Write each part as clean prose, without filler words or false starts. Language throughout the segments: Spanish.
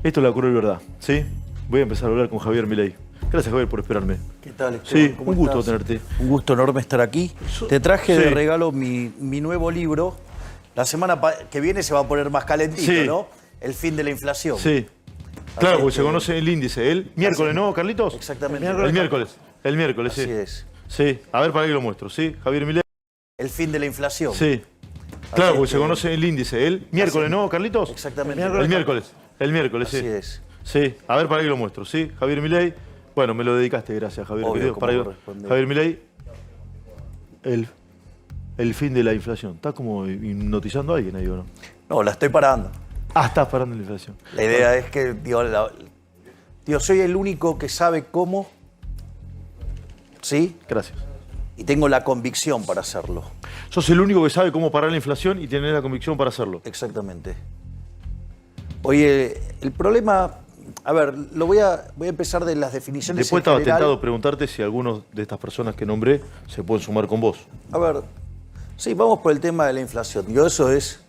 Esto es la cruel verdad, ¿sí? Voy a empezar a hablar con Javier Milei. Gracias, Javier, por esperarme. ¿Qué tal, Esteban? Sí, un gusto tenerte. Un gusto enorme estar aquí. Te traje de Sí. regalo mi nuevo libro. La semana que viene se va a poner más calentito, Sí. ¿no? El fin de la inflación. Sí. Claro, porque que- se conoce el índice. El miércoles, ¿no, Carlitos? Exactamente. El miércoles. El miércoles, sí. Así es. Sí. A ver, para que lo muestro, ¿sí? Javier Milei. El fin de la inflación. Sí. Claro, Así porque se que- conoce el índice. El miércoles, ¿no, Carlitos? Exactamente. El miércoles. El miércoles, sí. Así es. Sí. A ver, para que lo muestro, ¿sí? Javier Milei. Bueno, me lo dedicaste, gracias, Javier. Obvio, querido. como Para que- corresponde. Javier Milei. El fin de la inflación. Estás como hipnotizando a alguien ahí, ¿o no? No, la estoy parando. Ah, estás parando la inflación. La idea es que, digo, soy el único que sabe cómo, ¿sí? Gracias. Y tengo la convicción para hacerlo. Sos el único que sabe cómo parar la inflación y tenés la convicción para hacerlo. Exactamente. Oye, el problema, a ver, voy a empezar de las definiciones Después en estaba general. tentado preguntarte si algunos de estas personas que nombré se pueden sumar con vos. A ver, sí, vamos por el tema de la inflación. Digo, eso es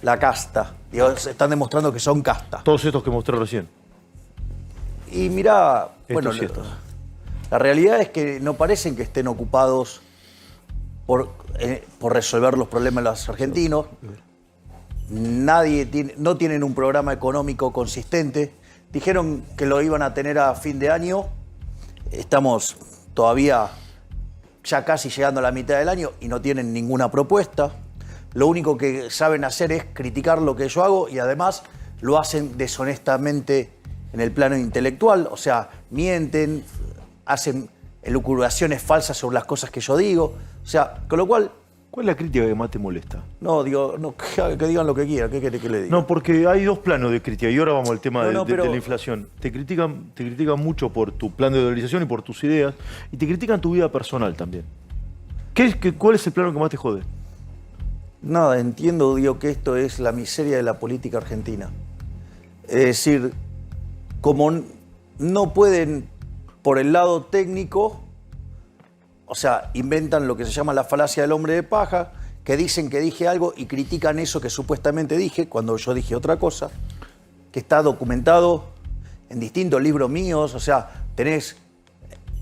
la casta. Digo, se están demostrando que son casta. Todos estos que mostré recién. Y mirá, bueno, Estos y estos. la realidad es que no parecen que estén ocupados por resolver los problemas de los argentinos. No tienen un programa económico consistente. Dijeron que lo iban a tener a fin de año. Estamos todavía ya casi llegando a la mitad del año y no tienen ninguna propuesta. Lo único que saben hacer es criticar lo que yo hago y además lo hacen deshonestamente en el plano intelectual. O sea, mienten, hacen elucubraciones falsas sobre las cosas que yo digo. O sea, con lo cual, ¿Cuál es la crítica que más te molesta? no, digo, no, que digan lo que quieran. ¿Qué querés que le diga? No, porque hay dos planos de crítica y ahora vamos al tema No, de pero- la inflación. Te critican mucho por tu plan de dolarización y por tus ideas y te critican tu vida personal también. ¿Cuál es el plano que más te jode? Nada, entiendo, digo, que esto es la miseria de la política argentina. Es decir, como no pueden, por el lado técnico, o sea, inventan lo que se llama la falacia del hombre de paja, que dicen que dije algo y critican eso que supuestamente dije, cuando yo dije otra cosa, que está documentado en distintos libros míos. O sea, tenés,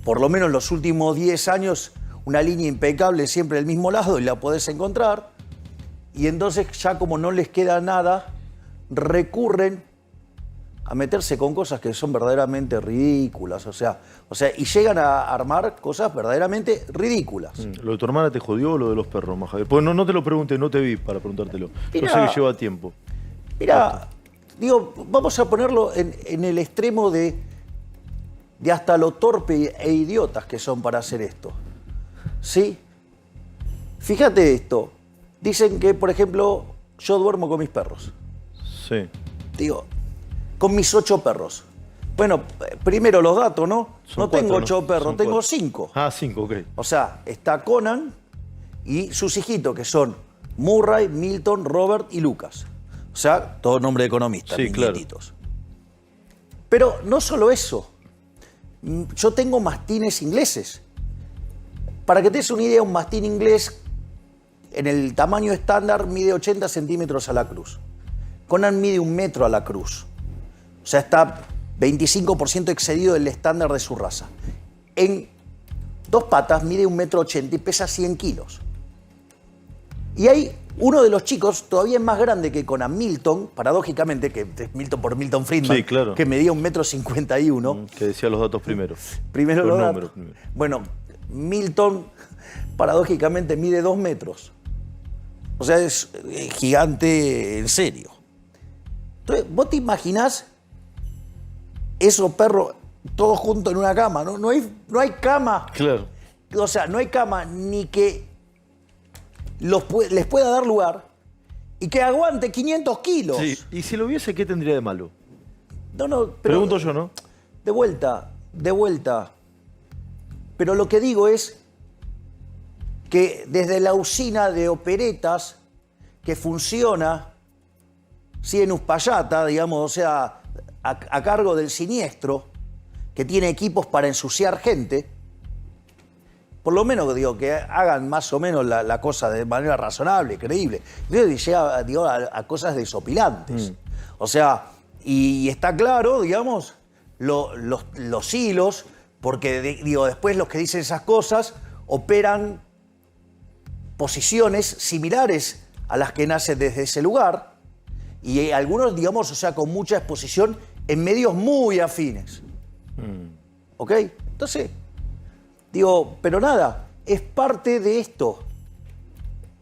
por lo menos los últimos 10 años, una línea impecable siempre del mismo lado y la podés encontrar. Y entonces ya como no les queda nada, recurren a meterse con cosas que son verdaderamente ridículas. O sea, y llegan a armar cosas verdaderamente ridículas. ¿Lo de tu hermana te jodió o lo de los perros, más Javier? Pues no te lo pregunté, no te vi para preguntártelo. Yo Mirá. sé que lleva tiempo. Mira, digo, vamos a ponerlo en el extremo de hasta lo torpe e idiotas que son para hacer esto. ¿Sí? Fíjate esto. Dicen que, por ejemplo, yo duermo con mis perros. Sí. Digo, con mis 8 perros. Bueno, primero los datos, ¿no? Son No tengo cuatro, 8 ¿no? perros, Son tengo 4. 5. Ah, 5, ok. O sea, está Conan y sus hijitos, que son Murray, Milton, Robert y Lucas. O sea, todo nombre de economista, Sí, mis claro. nietitos. Pero no solo eso. Yo tengo mastines ingleses. Para que te des una idea, un mastín inglés en el tamaño estándar mide 80 centímetros a la cruz. Conan mide 1 metro a la cruz. O sea, está 25% excedido del estándar de su raza. En 2 patas mide 1,80 metros y pesa 100 kilos. Y hay uno de los chicos, todavía es más grande que Conan, Milton, paradójicamente, que es Milton por Milton Friedman, Sí, claro. que medía 1,51 m. Que decía los datos primero. Primero Los los números datos. primero. Bueno, Milton, paradójicamente, mide 2 metros. O sea, es gigante en serio. Entonces, ¿vos te imaginás esos perros todos juntos en una cama? No hay cama. Claro. O sea, no hay cama ni que les pueda dar lugar y que aguante 500 kilos. Sí. Y si lo viese, ¿qué tendría de malo? No, pero Pregunto yo, ¿no? De vuelta. Pero lo que digo es que desde la usina de operetas que funciona, sí, en Uspallata, digamos, o sea, a cargo del siniestro, que tiene equipos para ensuciar gente, por lo menos digo que hagan más o menos la cosa de manera razonable, creíble. Llega, digo, a cosas desopilantes. O sea, Y está claro, digamos, los hilos, porque digo, después los que dicen esas cosas operan posiciones similares a las que nacen desde ese lugar, y algunos, digamos, o sea, con mucha exposición en medios muy afines. ¿Ok? Entonces, digo, pero nada, es parte de esto.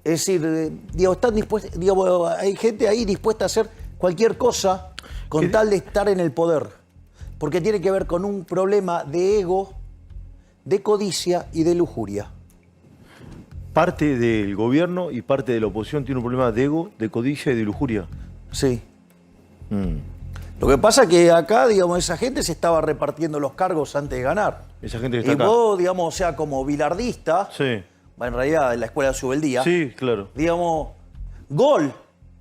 Es decir, digo, están dispuestos, digo, hay gente ahí dispuesta a hacer cualquier cosa con tal de estar en el poder. Porque tiene que ver con un problema de ego, de codicia y de lujuria. Parte del gobierno y parte de la oposición tiene un problema de ego, de codicia y de lujuria. Sí. Lo que pasa es que acá, digamos, esa gente se estaba repartiendo los cargos antes de ganar. Esa gente que está y acá. vos, digamos, o sea, como bilardista, Sí. en realidad en la escuela de Subeldía, Sí, claro. digamos, gol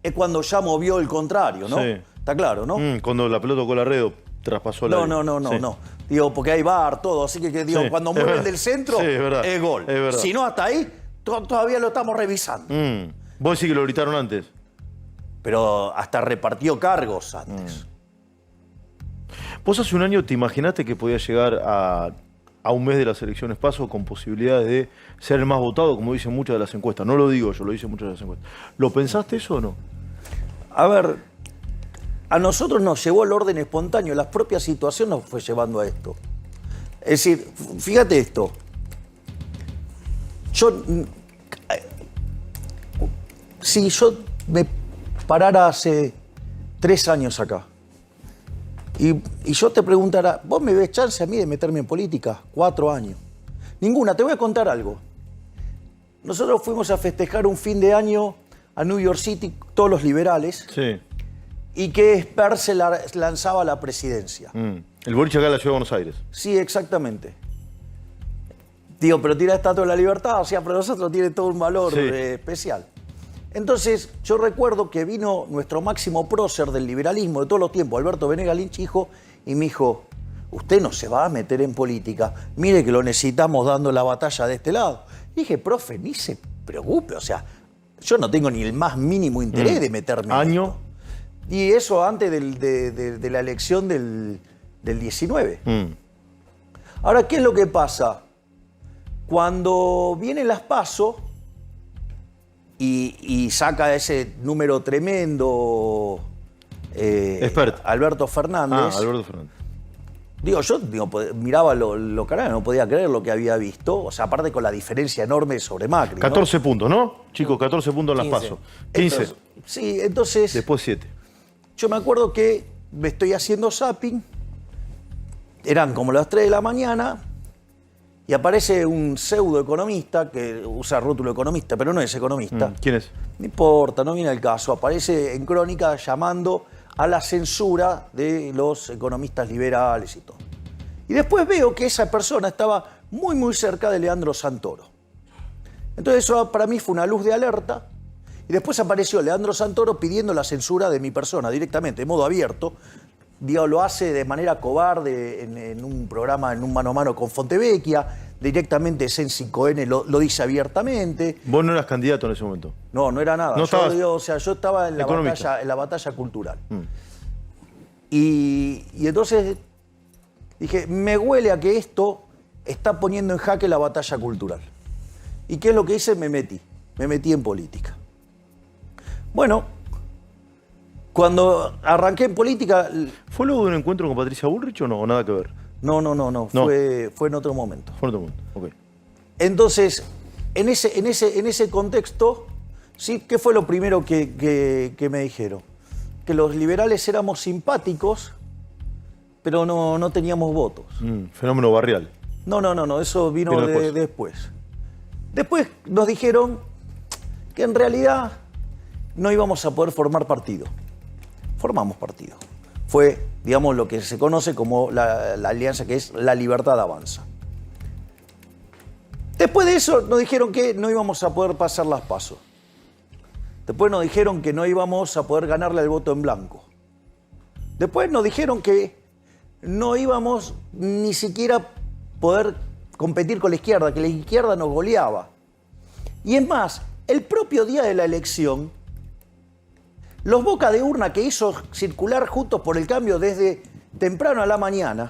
es cuando ya movió el contrario, ¿no? Sí. Está claro, ¿no? Cuando la pelota tocó la red, traspasó la. No. Digo, porque hay VAR, todo. Así que digo, Sí, cuando es mueven verdad. del centro, Sí, es verdad. es gol. Es verdad. Si no, hasta ahí, todavía lo estamos revisando. Vos decís que lo gritaron antes. Pero hasta repartió cargos antes. Vos hace un año te imaginaste que podías llegar a un mes de las elecciones PASO con posibilidades de ser el más votado, como dicen muchas de las encuestas. No lo digo yo, lo dicen muchas de las encuestas. ¿Lo pensaste eso o no? A ver, a nosotros nos llevó el orden espontáneo, la propia situación nos fue llevando a esto. Es decir, fíjate esto. Si yo me parara hace 3 años acá y yo te preguntara, ¿vos me ves chance a mí de meterme en política? 4 años. Ninguna. Te voy a contar algo. Nosotros fuimos a festejar un fin de año a New York City, todos los liberales, Sí. y que Esper se lanzaba a la presidencia. El boliche acá en la Ciudad de Buenos Aires. Sí, exactamente. Digo, pero tiene la Estatua de la Libertad, o sea, para nosotros tiene todo un valor Sí. especial. Entonces, yo recuerdo que vino nuestro máximo prócer del liberalismo de todos los tiempos, Alberto Venegas Lynch, hijo, y me dijo, usted no se va a meter en política, mire que lo necesitamos dando la batalla de este lado. Y dije, profe, ni se preocupe, o sea, yo no tengo ni el más mínimo interés de meterme en ¿Año? esto. Y eso antes de la elección del 19. Ahora, ¿qué es lo que pasa? Cuando vienen las PASO y saca ese número tremendo Expert. Alberto Fernández. Alberto Fernández. Digo, yo miraba los canales, no podía creer lo que había visto. O sea, aparte con la diferencia enorme sobre Macri, ¿no? 14 puntos, ¿no? Chicos, 14 puntos en las 15. PASO. 15. Entonces, sí, entonces Después 7. yo me acuerdo que me estoy haciendo zapping, eran como las 3 de la mañana, y aparece un pseudo economista que usa rótulo economista, pero no es economista. ¿Quién es? No importa, no viene al caso. Aparece en Crónica llamando a la censura de los economistas liberales y todo. Y después veo que esa persona estaba muy, muy cerca de Leandro Santoro. Entonces eso para mí fue una luz de alerta. Y después apareció Leandro Santoro pidiendo la censura de mi persona directamente, de modo abierto. Digo, lo hace de manera cobarde en un programa, en un mano a mano con Fontevecchia. Directamente Sensi Cohen lo dice abiertamente. Vos no eras candidato en ese momento. No, no era nada. No estabas- O sea, yo estaba en Economista. la batalla cultural. Y entonces dije, me huele a que esto está poniendo en jaque la batalla cultural. ¿Y qué es lo que hice? Me metí en política. Bueno, cuando arranqué en política, ¿Fue luego de un encuentro con Patricia Bullrich o no? ¿O nada que ver? no, No. fue en otro momento. Fue en otro momento. Ok. Entonces, en ese contexto, sí, ¿qué fue lo primero que me dijeron? Que los liberales éramos simpáticos, pero no teníamos votos. Fenómeno barrial. No, eso vino Vino después. después. Después nos dijeron que en realidad no íbamos a poder formar partido. Formamos partido. Fue, digamos, lo que se conoce como la alianza que es La Libertad Avanza. Después de eso nos dijeron que no íbamos a poder pasar las PASO. Después nos dijeron que no íbamos a poder ganarle el voto en blanco. Después nos dijeron que no íbamos ni siquiera poder competir con la izquierda, que la izquierda nos goleaba. Y es más, el propio día de la elección, Los boca de urna que hizo circular Juntos por el Cambio desde temprano a la mañana,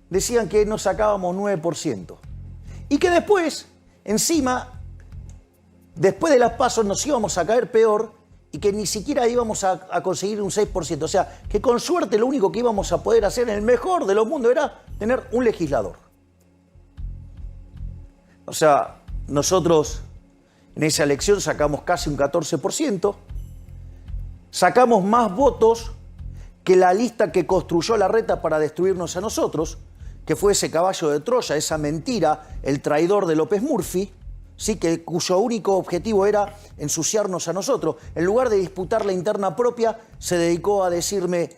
decían que nos sacábamos 9%. Y que después, encima, después de las pasos nos íbamos a caer peor y que ni siquiera íbamos a conseguir un 6%. O sea, que con suerte lo único que íbamos a poder hacer en el mejor de los mundos era tener un legislador. O sea, nosotros en esa elección sacamos casi un 14%, sacamos más votos que la lista que construyó Larreta para destruirnos a nosotros, que fue ese caballo de Troya, esa mentira, el traidor de López Murphy, ¿sí? Cuyo único objetivo era ensuciarnos a nosotros. En lugar de disputar la interna propia, se dedicó a decirme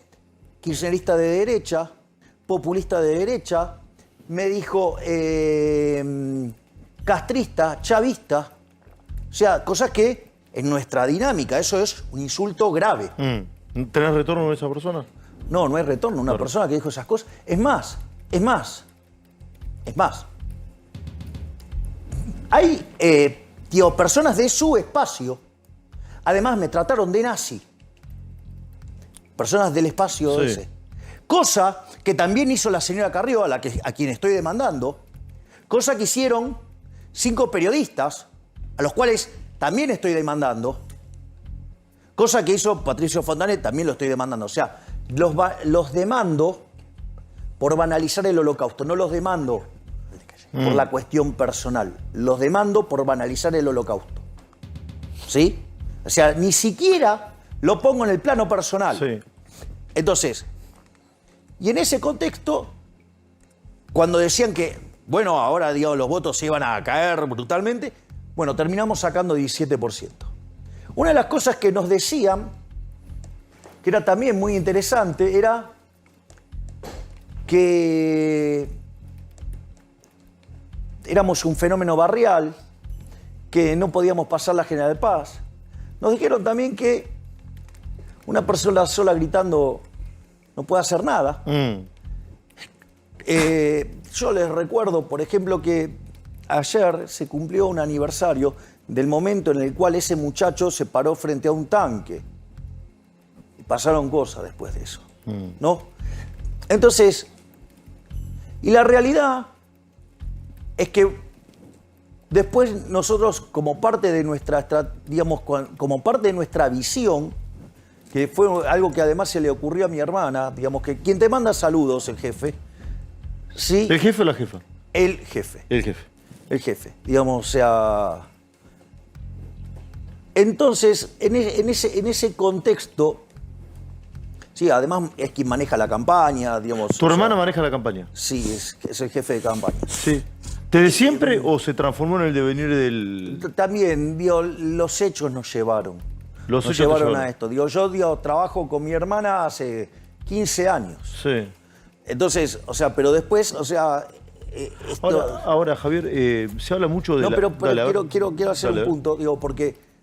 kirchnerista de derecha, populista de derecha, me dijo castrista, chavista, o sea, cosas que en nuestra dinámica, eso es un insulto grave. ¿Tenés retorno de esa persona? No, no hay retorno. Una persona que dijo esas cosas. Es más. Hay, personas de su espacio, además me trataron de nazi. Personas del espacio ese. Cosa que también hizo la señora Carrió, a quien estoy demandando. Cosa que hicieron 5 periodistas, a los cuales también estoy demandando. Cosa que hizo Patricio Fontanet, también lo estoy demandando. O sea, los demando por banalizar el Holocausto. No los demando por la cuestión personal. Los demando por banalizar el Holocausto. ¿Sí? O sea, ni siquiera lo pongo en el plano personal. Sí. Entonces, y en ese contexto, cuando decían que, bueno, ahora digamos, los votos se iban a caer brutalmente, bueno, terminamos sacando 17%. Una de las cosas que nos decían, que era también muy interesante, era que éramos un fenómeno barrial, que no podíamos pasar la General Paz. Nos dijeron también que una persona sola gritando no puede hacer nada. Yo les recuerdo, por ejemplo, que ayer se cumplió un aniversario del momento en el cual ese muchacho se paró frente a un tanque. Y pasaron cosas después de eso, ¿no? Entonces, y la realidad es que después nosotros, como parte de nuestra, digamos, como parte de nuestra visión, que fue algo que además se le ocurrió a mi hermana, digamos, que quien te manda saludos, el jefe, ¿sí? ¿El jefe o la jefa? El jefe. El jefe. El jefe, digamos, o sea... Entonces, en ese contexto, sí, además es quien maneja la campaña, digamos... ¿Tu hermana maneja la campaña? Sí, es el jefe de campaña. Sí. ¿Desde siempre o se transformó en el devenir del...? También, digo, los hechos nos llevaron. Nos llevaron a esto. Digo, yo trabajo con mi hermana hace 15 años. Sí. Entonces, o sea, pero después, o sea... Ahora, Javier, se habla mucho de no, la... pero Dale, quiero hacer un punto, digo, porque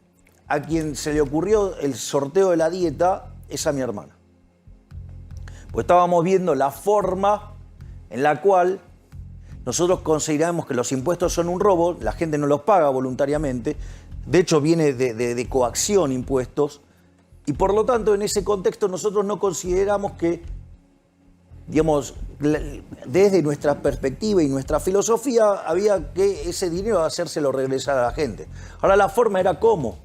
a quien se le ocurrió el sorteo de la dieta es a mi hermana. Pues estábamos viendo la forma en la cual nosotros consideramos que los impuestos son un robo, la gente no los paga voluntariamente, de hecho viene de coacción impuestos, y por lo tanto en ese contexto nosotros no consideramos que, digamos, desde nuestra perspectiva y nuestra filosofía había que ese dinero hacérselo regresar a la gente. Ahora la forma era cómo,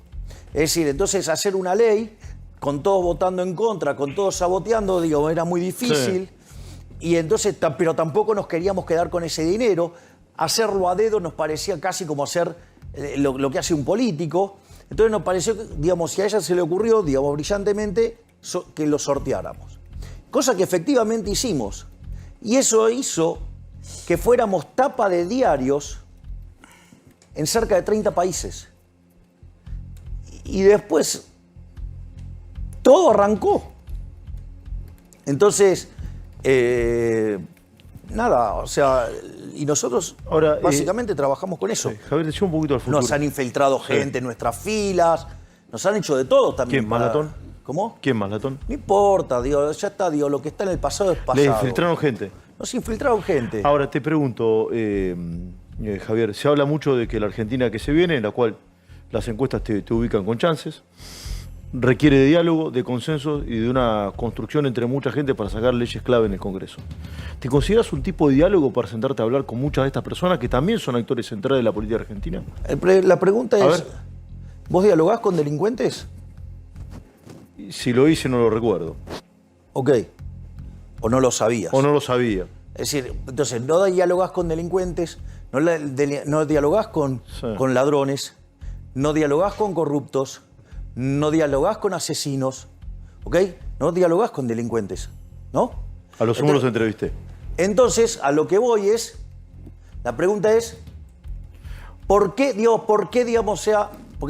es decir, entonces hacer una ley con todos votando en contra, con todos saboteando, digo, era muy difícil. Sí. Y entonces, pero tampoco nos queríamos quedar con ese dinero. Hacerlo a dedo nos parecía casi como hacer lo que hace un político. Entonces nos pareció, digamos, si a ella se le ocurrió, digamos, brillantemente, que lo sorteáramos. Cosa que efectivamente hicimos. Y eso hizo que fuéramos tapa de diarios en cerca de 30 países. Y después todo arrancó. Entonces... nada, o sea, y nosotros ahora, básicamente trabajamos con eso. Javier, decía un poquito al futuro. Nos han infiltrado gente en nuestras filas, nos han hecho de todo también. ¿Quién, Malatón? ¿Cómo? ¿Quién más, Latón? No importa, digo, ya está, digo, lo que está en el pasado es pasado. Le infiltraron gente. Nos infiltraron gente. Ahora te pregunto, Javier, se habla mucho de que la Argentina que se viene, en la cual las encuestas te ubican con chances, requiere de diálogo, de consenso y de una construcción entre mucha gente para sacar leyes clave en el Congreso. ¿Te consideras un tipo de diálogo para sentarte a hablar con muchas de estas personas que también son actores centrales de la política argentina? La pregunta A es, ver. ¿vos dialogás con delincuentes? Si lo hice no lo recuerdo. Ok. ¿O no lo sabías? O no lo sabía. Es decir, entonces, no dialogás con delincuentes, no dialogás con ladrones, no dialogás con corruptos, no dialogás con asesinos, ¿ok? No dialogás con delincuentes, ¿no? A los sumo los entrevisté. Entonces, a lo que voy es, la pregunta es, ¿por qué, porque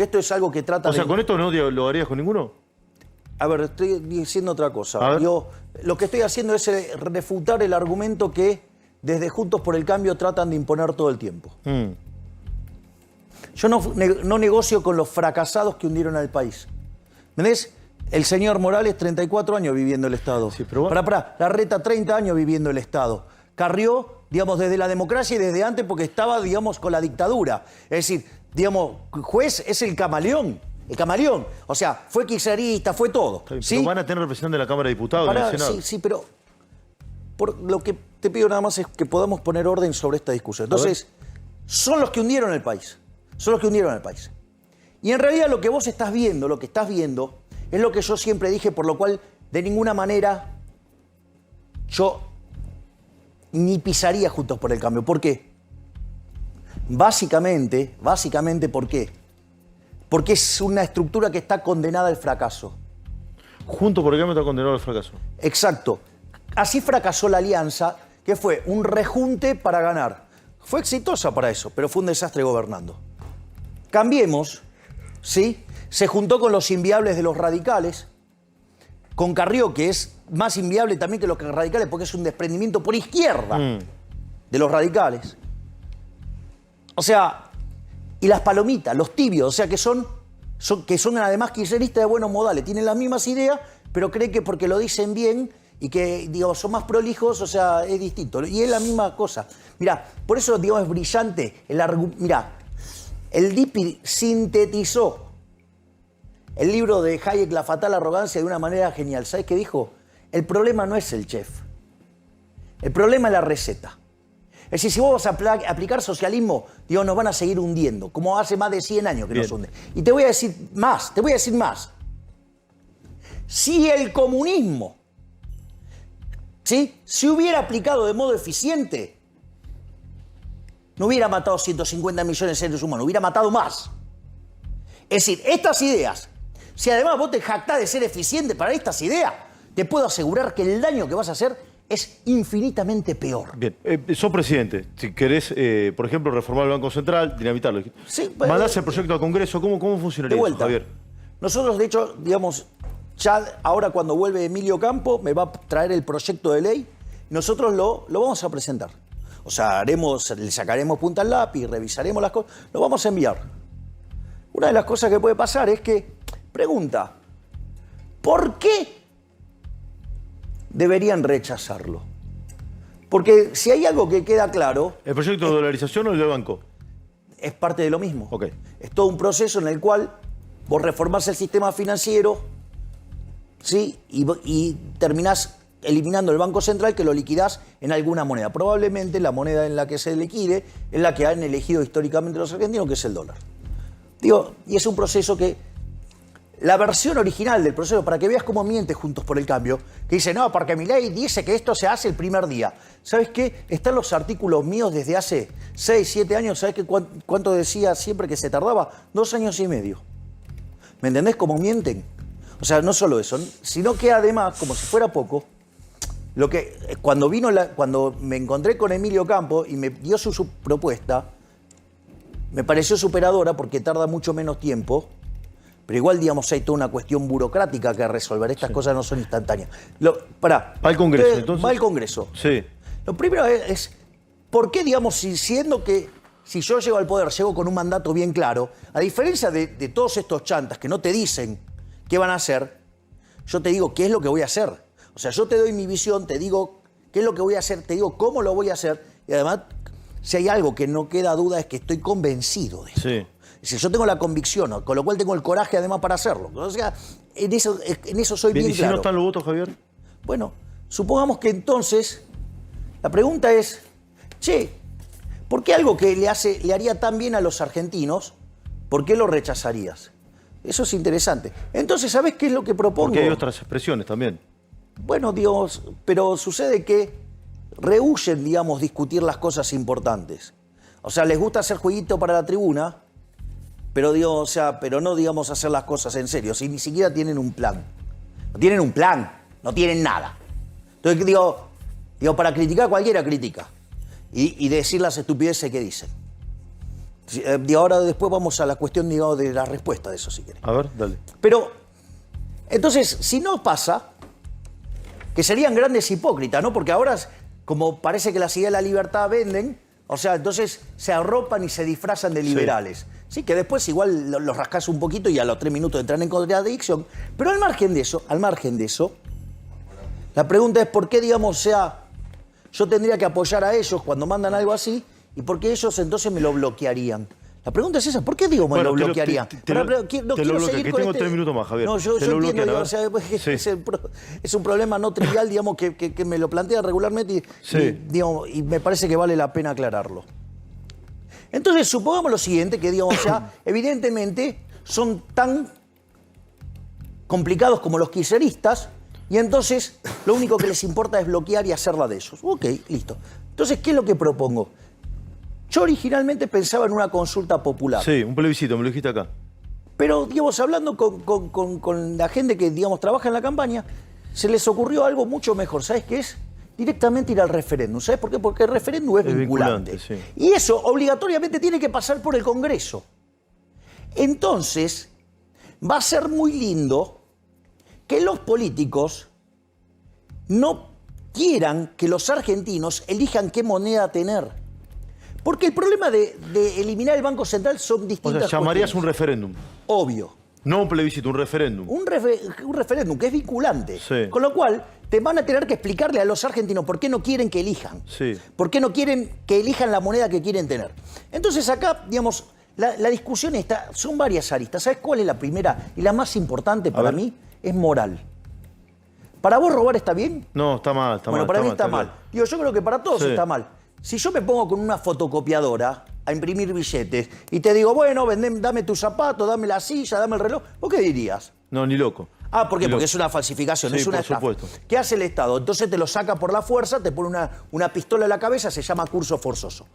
esto es algo que trata O sea, ¿con esto no dialogarías con ninguno? A ver, estoy diciendo otra cosa. A ver. Lo que estoy haciendo es refutar el argumento que desde Juntos por el Cambio tratan de imponer todo el tiempo. Yo no negocio con los fracasados que hundieron al país. ¿Entendés? El señor Morales, 34 años viviendo el Estado. Sí, pero Larreta, 30 años viviendo el Estado. Carrió, digamos, desde la democracia y desde antes porque estaba, digamos, con la dictadura. Es decir, digamos, juez es el camaleón. El camaleón. O sea, fue kirchnerista, fue todo. ¿sí? Pero van a tener representación de la Cámara de Diputados y del Senado. Sí, pero por lo que te pido nada más es que podamos poner orden sobre esta discusión. Entonces, son los que hundieron el país. Son los que hundieron el país. Y en realidad lo que vos estás viendo, lo que estás viendo, es lo que yo siempre dije, por lo cual de ninguna manera yo ni pisaría Juntos por el Cambio. ¿Por qué? Básicamente, ¿por qué? Porque es una estructura que está condenada al fracaso. Juntos por el Cambio está condenado al fracaso. Exacto. Así fracasó la alianza, que fue un rejunte para ganar. Fue exitosa para eso, pero fue un desastre gobernando. Cambiemos, ¿sí? Se juntó con los inviables de los radicales, con Carrió, que es más inviable también que los radicales, porque es un desprendimiento por izquierda de los radicales. O sea, y las palomitas, los tibios, o sea, que son además kirchneristas de buenos modales, tienen las mismas ideas, pero creen que porque lo dicen bien y que, digamos, son más prolijos, o sea, es distinto. Y es la misma cosa. Mirá, por eso, digamos, es brillante el argumento. Mirá, el DIPI sintetizó el libro de Hayek, La fatal arrogancia, de una manera genial. ¿Sabes qué dijo? El problema no es el chef. El problema es la receta. Es decir, si vos vas a aplicar socialismo, digo, nos van a seguir hundiendo, como hace más de 100 años que nos hunden. Y te voy a decir más, Si el comunismo, ¿sí?, se hubiera aplicado de modo eficiente, no hubiera matado 150 millones de seres humanos, hubiera matado más. Es decir, estas ideas, si además vos te jactás de ser eficiente para estas ideas, te puedo asegurar que el daño que vas a hacer es infinitamente peor. Bien, sos presidente. Si querés, por ejemplo, reformar el Banco Central, dinamitarlo. Sí, mandás el proyecto al Congreso, ¿cómo funcionaría de vuelta, eso, Javier? Nosotros, de hecho, digamos, ya ahora cuando vuelve Emilio Campo, me va a traer el proyecto de ley y nosotros lo vamos a presentar. O sea, le sacaremos punta al lápiz, revisaremos las cosas, lo vamos a enviar. Una de las cosas que puede pasar es que, pregunta, ¿por qué deberían rechazarlo? Porque si hay algo que queda claro... ¿El proyecto de dolarización o el del banco? Es parte de lo mismo. Ok. Es todo un proceso en el cual vos reformás el sistema financiero, ¿sí? Y terminás eliminando el Banco Central, que lo liquidás en alguna moneda. Probablemente la moneda en la que se liquide es la que han elegido históricamente los argentinos, que es el dólar. Digo, y es un proceso que... La versión original del proceso, para que veas cómo miente Juntos por el Cambio, que dice, no, porque mi ley dice que esto se hace el primer día. ¿Sabes qué? Están los artículos míos desde hace 6, 7 años. ¿Sabes cuánto decía siempre que se tardaba? 2 años y medio. ¿Me entendés cómo mienten? O sea, no solo eso, sino que además, como si fuera poco, cuando me encontré con Emilio Campo y me dio su propuesta, me pareció superadora porque tarda mucho menos tiempo. Pero igual, digamos, hay toda una cuestión burocrática que resolver. Estas cosas no son instantáneas. ¿Va al Congreso, entonces? Va al Congreso. Sí. Lo primero es, ¿por qué, digamos, siendo que si yo llego al poder, llego con un mandato bien claro, a diferencia de todos estos chantas que no te dicen qué van a hacer, yo te digo qué es lo que voy a hacer. O sea, yo te doy mi visión, te digo qué es lo que voy a hacer, te digo cómo lo voy a hacer, y además, si hay algo que no queda duda es que estoy convencido de esto. Sí. Es decir, yo tengo la convicción, con lo cual tengo el coraje además para hacerlo. O sea, en eso soy bien ¿Y si claro. no están los votos, Javier? Bueno, supongamos que entonces la pregunta es, che, ¿por qué algo que le haría tan bien a los argentinos, por qué lo rechazarías? Eso es interesante. Entonces, ¿sabés qué es lo que propongo? Porque hay otras expresiones también. Bueno, Dios, pero sucede que rehúyen, digamos, discutir las cosas importantes. O sea, les gusta hacer jueguito para la tribuna, pero, pero no, digamos, hacer las cosas en serio. Si ni siquiera tienen un plan. No tienen un plan, no tienen nada. Entonces, digo, para criticar, cualquiera critica. Y decir las estupideces que dicen. Y ahora después vamos a la cuestión, digamos, de la respuesta de eso, si querés. A ver, dale. Pero, entonces, si no pasa, que serían grandes hipócritas, ¿no? Porque ahora, como parece que las ideas de la libertad venden, o sea, entonces se arropan y se disfrazan de liberales. Sí, que después igual los rascas un poquito y a los 3 minutos entran en contradicción. Pero al margen de eso, la pregunta es por qué, digamos, yo tendría que apoyar a ellos cuando mandan algo así y por qué ellos entonces me lo bloquearían. La pregunta es esa, ¿por qué digo me lo bloquearían? Tengo 3 minutos más, Javier. No, yo entiendo, o sea, Sí. es un problema no trivial, digamos, que me lo plantea regularmente y me parece que vale la pena aclararlo. Entonces, supongamos lo siguiente, que digamos, evidentemente son tan complicados como los kirchneristas y entonces lo único que les importa es bloquear y hacerla de ellos. Ok, listo. Entonces, ¿qué es lo que propongo? Yo originalmente pensaba en una consulta popular. Sí, un plebiscito, me lo dijiste acá. Pero, digamos, hablando con la gente que, digamos, trabaja en la campaña, se les ocurrió algo mucho mejor. ¿Sabes qué es? Directamente ir al referéndum. ¿Sabes por qué? Porque el referéndum es vinculante. Sí. Y eso obligatoriamente tiene que pasar por el Congreso. Entonces, va a ser muy lindo que los políticos no quieran que los argentinos elijan qué moneda tener. Porque el problema de eliminar el Banco Central son distintas cosas. O sea, llamarías cuestiones. un referéndum. Obvio. No un plebiscito, un referéndum. Un referéndum que es vinculante. Sí. Con lo cual, te van a tener que explicarle a los argentinos por qué no quieren que elijan. Sí. Por qué no quieren que elijan la moneda que quieren tener. Entonces acá, digamos, la discusión son varias aristas. ¿Sabes cuál es la primera y la más importante para mí? Es moral. ¿Para vos robar está bien? No, está mal, está mal. Bueno, para mí está mal. Claro. Digo, yo creo que para todos está mal. Si yo me pongo con una fotocopiadora a imprimir billetes y te digo, bueno, dame tu zapato, dame la silla, dame el reloj, ¿vos qué dirías? No, ni loco. Ah, ¿por qué? Porque es una falsificación, Sí, es una por estafa. supuesto. ¿Qué hace el Estado? Entonces te lo saca por la fuerza, te pone una pistola en la cabeza, se llama curso forzoso.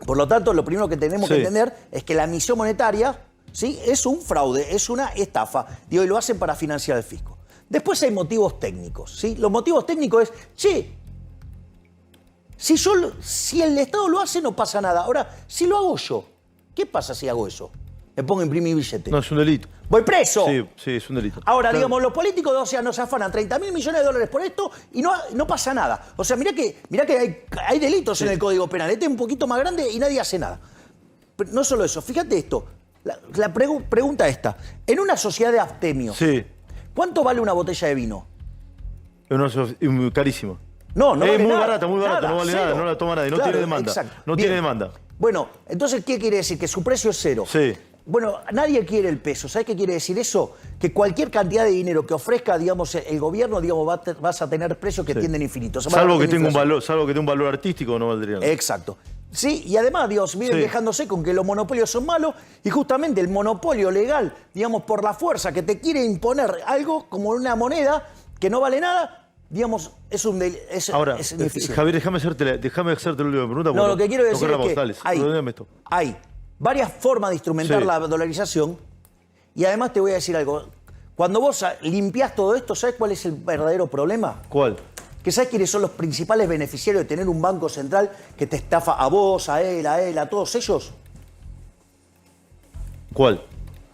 Por lo tanto, lo primero que tenemos que entender es que la emisión monetaria, ¿sí?, es un fraude, es una estafa. Digo, y lo hacen para financiar el fisco. Después hay motivos técnicos, ¿sí? Los motivos técnicos es, che, si el Estado lo hace, no pasa nada. Ahora, si lo hago yo, ¿qué pasa si hago eso? Me pongo a imprimir billetes. No, es un delito. ¡Voy preso! Sí, es un delito. Ahora, claro, digamos, los políticos, o sea, nos afanan 30.000 millones de dólares por esto y no pasa nada. O sea, mirá que hay delitos en el Código Penal. Este es un poquito más grande y nadie hace nada. Pero no solo eso, fíjate esto. La pregunta esta. En una sociedad de abstemios, ¿cuánto vale una botella de vino? Es carísimo. No vale muy nada. barata, muy barata, Nada, no vale cero. nada, no la toma nadie, no Claro, tiene demanda. exacto. No Bien. tiene demanda. Bueno, entonces, ¿qué quiere decir? Que su precio es cero. Sí. Bueno, nadie quiere el peso. ¿Sabes qué quiere decir eso? Que cualquier cantidad de dinero que ofrezca, digamos, el gobierno, digamos, vas a tener precios que tienden infinitos. Salvo que tenga un valor artístico, no valdría nada. Exacto. Sí, y además, Dios, vienen quejándose con que los monopolios son malos y justamente el monopolio legal, digamos, por la fuerza que te quiere imponer algo como una moneda que no vale nada, digamos, Ahora, es ineficiente. Javier, déjame hacerte la última pregunta. No, lo que quiero decir es que esto. hay varias formas de instrumentar la dolarización y además te voy a decir algo. Cuando vos limpiás todo esto, ¿sabes cuál es el verdadero problema? ¿Cuál? ¿Que sabes quiénes son los principales beneficiarios de tener un banco central que te estafa a vos, a él, a todos ellos? ¿Cuál?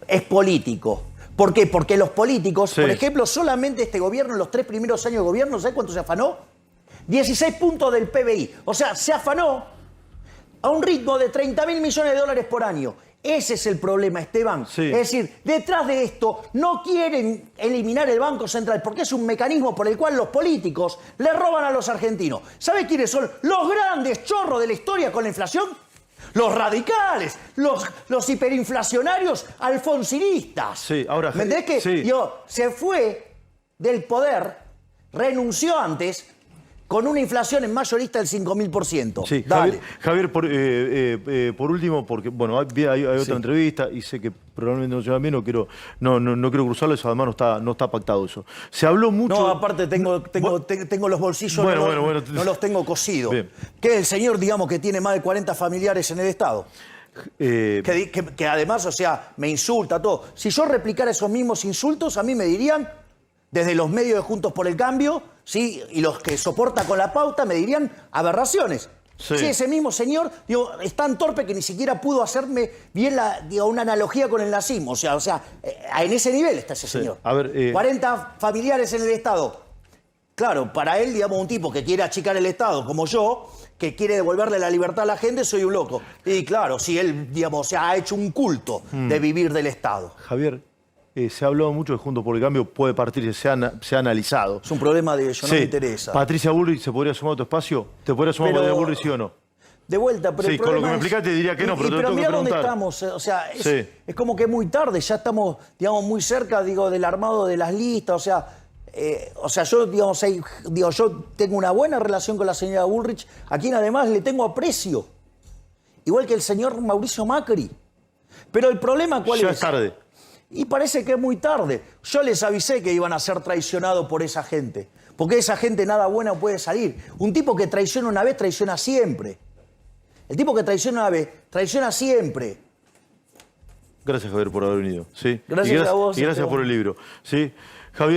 Es político. ¿Por qué? Porque los políticos, Sí. por ejemplo, solamente este gobierno, en los 3 primeros años de gobierno, ¿sabes cuánto se afanó? 16 puntos del PBI. O sea, se afanó a un ritmo de 30.000 millones de dólares por año. Ese es el problema, Esteban. Sí. Es decir, detrás de esto no quieren eliminar el Banco Central porque es un mecanismo por el cual los políticos le roban a los argentinos. ¿Sabe quiénes son los grandes chorros de la historia con la inflación? los radicales, los hiperinflacionarios alfonsinistas. Sí, ahora... ¿Me entendés que sí. se fue del poder, renunció antes, con una inflación en mayorista del 5.000%? Sí, Dale. Javier, por último, porque bueno, hay otra entrevista y sé que probablemente no se va bien, no quiero cruzarlo, eso además no está pactado eso. Se habló mucho... No, aparte tengo los bolsillos, Bueno. no los tengo cosidos. Bien. Que el señor, digamos, que tiene más de 40 familiares en el Estado. Que además, o sea, me insulta, todo. Si yo replicara esos mismos insultos, a mí me dirían, desde los medios de Juntos por el Cambio, ¿sí? Y los que soporta con la pauta, me dirían aberraciones. Sí. Sí, ese mismo señor, digo, es tan torpe que ni siquiera pudo hacerme bien una analogía con el nazismo. O sea, en ese nivel está ese señor. A ver, 40 familiares en el Estado. Claro, para él, digamos, un tipo que quiere achicar el Estado, como yo, que quiere devolverle la libertad a la gente, soy un loco. Y claro, si él, digamos, se ha hecho un culto de vivir del Estado. Javier, se ha hablado mucho de Juntos por el Cambio, puede partir, se ha analizado. Es un problema de ellos, no me interesa. Patricia Bullrich, ¿se podría sumar a tu espacio? ¿Te podría sumar a Patricia Bullrich, sí o no? De vuelta, pero sí, el problema con lo que me explicaste diría que no, pero te pero tengo que mirá dónde preguntar. estamos, o sea, es como que es muy tarde, ya estamos, digamos, muy cerca, digo, del armado de las listas, o sea, yo, digamos, yo tengo una buena relación con la señora Bullrich, a quien además le tengo aprecio, igual que el señor Mauricio Macri. Pero el problema, ¿cuál es? Ya es tarde. Y parece que es muy tarde. Yo les avisé que iban a ser traicionados por esa gente, porque esa gente nada buena puede salir. Un tipo que traiciona una vez, traiciona siempre. El tipo que traiciona una vez, traiciona siempre. Gracias, Javier, por haber venido. ¿Sí? Gracias a vos. Y gracias por el libro. ¿Sí?